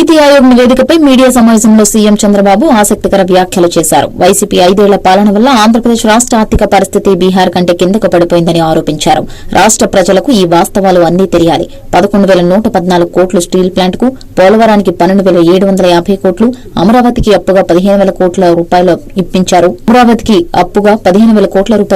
నీతి Aayog నివేదికపై media సమావేశంలో CM Chandrababu ఆసక్తికర వ్యాఖ్యలు చేశారు. వైసీపీ 5 ఏళ్ల పాలన వల్ల ఆంధ్రప్రదేశ్ రాష్ట ఆర్థిక పరిస్థితి బీహార్ కంటే కిందకు పడిపోయిందని ఆరోపించారు. రాష్ట ప్రజలకు ఈ వాస్తవాలు అన్నీ తెలియాలి. 11,114 కోట్లు స్టీల్ ప్లాంట్ కు, పోలవరానికి 12,750 కోట్లు, అమరావతికి అప్పుగా 15,000 కోట్ల రూపాయలు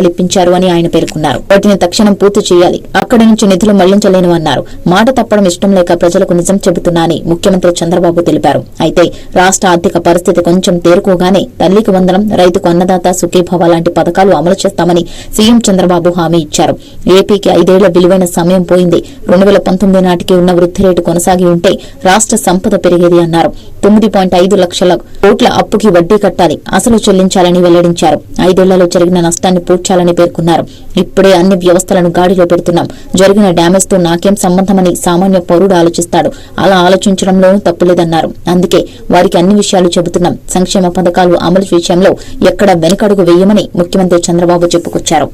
ఇప్పించారు. అని ఆయన పేర్కొన్నారు. వాటిని తక్షణం పూర్తి చేయాలి. అక్కడి నుంచి నిధులు మళ్లించలేను అన్నారు. మాట తప్పడం ఇష్టం లేక ప్రజలకు నిజం చెబుతున్నానని ముఖ్యమంత్రి చంద్రబాబు తెలిపారు. అయితే రాష్ట ఆర్థిక పరిస్థితి కొంచెం తేరుకోగానే తల్లికి వందనం, రైతుకు అన్నదాత సుఖీభవ లాంటి పథకాలు అమలు చేస్తామని సీఎం చంద్రబాబు హామీ ఇచ్చారు. ఏపీకి 5 ఏళ్ల విలువైన సమయం పోయింది. 2019 నాటికి ఉన్న వృద్ధి రేటు కొనసాగి ఉంటే రాష్ట సంపద పెరిగేది అన్నారు. 9.5 లక్షల కోట్ల అప్పుకి వడ్డీ కట్టాలి, అసలు చెల్లించాలని వెల్లడించారు. 5 ఏళ్లలో జరిగిన నష్టాన్ని పూడ్చాలని పేర్కొన్నారు. ఇప్పుడే అన్ని వ్యవస్థలను గాడిలో పెడుతున్నాం. జరిగిన డ్యామేజ్ తో నాకేం సంబంధమని సామాన్య పౌరుడు ఆలోచిస్తాడు. అలా ఆలోచించడంలోనూ తప్పులేదన్నారు. అందుకే వారికి అన్ని విషయాలు చెబుతున్నాం. సంక్షేమ పథకాలు అమలు విషయంలో ఎక్కడా వెనుకడుగు వేయమని ముఖ్యమంత్రి చంద్రబాబు చెప్పుకొచ్చారు.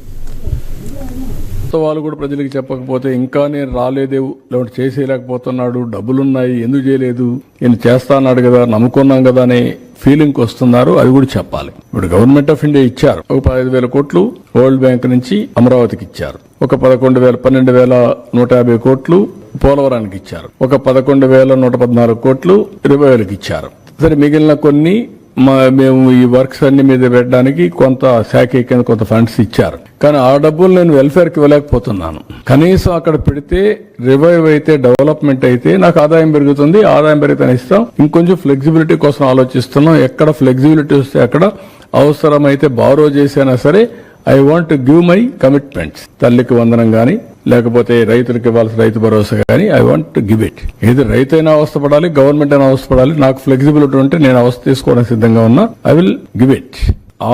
వాళ్ళు కూడా ప్రజలకు చెప్పకపోతే ఇంకా నేను రాలేదే, లేకపోతే చేసేయలేకపోతున్నాడు, డబ్బులున్నాయి ఎందుకు చేయలేదు, నేను చేస్తా అన్నాడు కదా, నమ్ముకున్నాం కదా అనే ఫీలింగ్ వస్తున్నారు. అది కూడా చెప్పాలి. ఇప్పుడు గవర్నమెంట్ ఆఫ్ ఇండియా ఇచ్చారు. ఒక 15,000 కోట్లు వరల్డ్ బ్యాంక్ నుంచి అమరావతికి ఇచ్చారు. ఒక 12,150 కోట్లు పోలవరానికి ఇచ్చారు. ఒక 11,114 కోట్లు రివైవల్కి ఇచ్చారు. సరే, మిగిలిన కొన్ని మేము ఈ వర్క్స్ అన్ని మీద పెట్టడానికి కొంత శాఖ కింద కొంత ఫండ్స్ ఇచ్చారు. కానీ ఆ డబ్బులు నేను వెల్ఫేర్ కి ఇవ్వలేకపోతున్నాను. కనీసం అక్కడ పెడితే రివైవ్ అయితే, డెవలప్మెంట్ అయితే నాకు ఆదాయం పెరుగుతుంది. ఆదాయం పెరిగితే ఇస్తాం. ఇంకొంచెం ఫ్లెక్సిబిలిటీ కోసం ఆలోచిస్తున్నాం. ఎక్కడ ఫ్లెక్సిబిలిటీ వస్తే అక్కడ అవసరమైతే బారో చేసినా సరే I want give my commitments. తల్లికి వందనం గాని, లేకపోతే రైతులకు ఇవ్వాల్సిన రైతు భరోసా గానీ I want to give it. ఏది రైతు అయినా అవస్థపడాలి, గవర్నమెంట్ అయినా అవస్థపడాలి. నాకు ఫ్లెక్సిబిలిటీ ఉంటే నేను అవస్థ తీసుకోవడానికి సిద్ధంగా ఉన్నా. I will give it.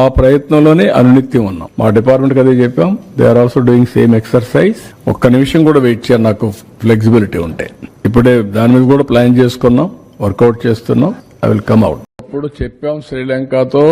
ఆ ప్రయత్నంలోనే అనునిత్యం ఉన్నాం. మా డిపార్ట్మెంట్ అదే చెప్పాం. They are also doing same exercise. ఒక్క నిమిషం కూడా వెయిట్ చేయాలి నాకు ఫ్లెక్సిబిలిటీ ఉంటే. ఇప్పుడే దాని మీద కూడా ప్లాన్ చేసుకున్నాం, వర్కౌట్ చేస్తున్నాం. I will come out. ఇప్పుడు చెప్పాం శ్రీలంకతో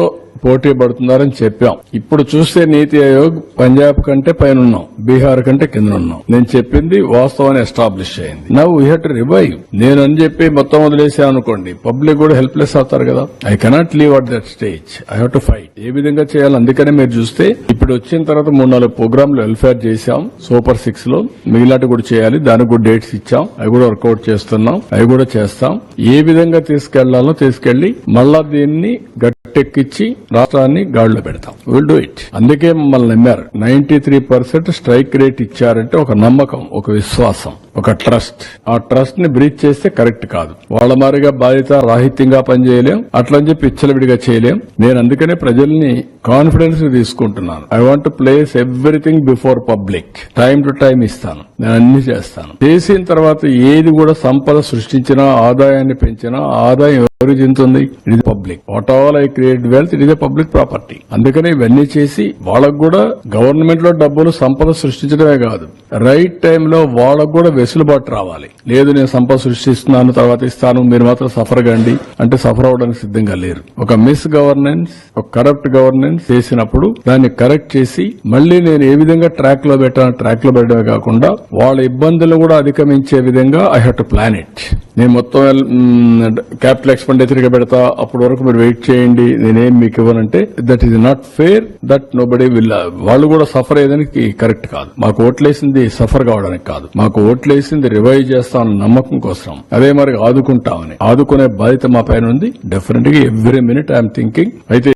పోటీ పడుతున్నారని చెప్పాం. ఇప్పుడు చూస్తే నీతి ఆయోగ్ పంజాబ్ కంటే పైన ఉన్నాం, బీహార్ కంటే కింద ఉన్నాం. నేను చెప్పింది వాస్తవాన్ని ఎస్టాబ్లిష్ అయింది. Now we have to revive. నేను అని చెప్పి మొత్తం వదిలేసా అనుకోండి, పబ్లిక్ కూడా హెల్ప్లెస్ అవుతారు కదా. I cannot leave at that stage. I have to fight. ఏ విధంగా చేయాలి? అందుకనే మీరు చూస్తే ఇప్పుడు వచ్చిన తర్వాత 3-4 ప్రోగ్రాంలు వెల్ఫేర్ చేశాం. సూపర్ 6 లో మిగిలినట్టు కూడా చేయాలి. దానికి కూడా డేట్స్ ఇచ్చాం. అవి కూడా వర్కౌట్ చేస్తున్నాం. అవి కూడా చేస్తాం. ఏ విధంగా తీసుకెళ్లాలో తీసుకెళ్లి మళ్ళా దీన్ని గట్టెక్కించి రాష్ట్రాన్ని గాడిలో పెడతాం. Will do it. అందుకే మమ్మల్ని నమ్మారు. 93% స్ట్రైక్ రేట్ ఇచ్చారంటే ఒక నమ్మకం, ఒక విశ్వాసం, ఒక ట్రస్ట్. ఆ ట్రస్ట్ ని బ్రీచ్ చేస్తే కరెక్ట్ కాదు. వాళ్ళ మారిగా బాధ్యత రాహిత్యంగా పనిచేయలేం, అట్లని చెప్పి ఇచ్చలవిడిగా చేయలేం. నేను అందుకనే ప్రజల్ని కాన్ఫిడెన్స్ తీసుకుంటున్నాను. I want to place everything before public. Time to time ఇస్తాను. నేను అన్ని చేస్తాను. చేసిన తర్వాత ఏది కూడా సంపద సృష్టించినా, ఆదాయాన్ని పెంచినా, ఆదాయం ఎవరికి చెందుతుంది? It is public. What all I create wealth, it is a public property. అందుకని ఇవన్నీ చేసి వాళ్ళకు కూడా గవర్నమెంట్ లో డబ్బులు సంపద సృష్టించడమే కాదు, రైట్ టైంలో వాళ్ళకు కూడా వెసులుబాటు రావాలి. లేదు నేను సంపద సృష్టిస్తున్నాను తర్వాత ఇస్తాను, మీరు మాత్రం సఫర్ కండి అంటే సఫర్ అవడానికి సిద్ధంగా లేరు. ఒక మిస్ గవర్నెన్స్, ఒక కరప్ట్ గవర్నెన్స్ చేసినప్పుడు దాన్ని కరెక్ట్ చేసి మళ్లీ నేను ఏ విధంగా ట్రాక్ లో పెట్టాను, ట్రాక్ లో పెట్టడమే కాకుండా వాళ్ళ ఇబ్బందులను కూడా అధిగమించే విధంగా I have to plan it. నేను మొత్తం క్యాపిటల్ ఎక్స్పెండిచర్ గా పెడతా, అప్పటి వరకు మీరు వెయిట్ చేయండి, నేనేం మీకు ఇవ్వనంటే that is not fair. That nobody will. వాళ్ళు కూడా సఫర్ అయ్యేదానికి కరెక్ట్ కాదు. మాకు ఓట్లేసింది సఫర్ కావడానికి కాదు, మాకు ఓట్లేసింది రివైవ్ చేస్తామన్న నమ్మకం కోసం. అదే మరి ఆదుకుంటామని, ఆదుకునే బాధ్యత మా పైన ఉంది. డెఫినెట్ గా ఎవ్రీ మినిట్ ఐఎమ్ థింకింగ్. అయితే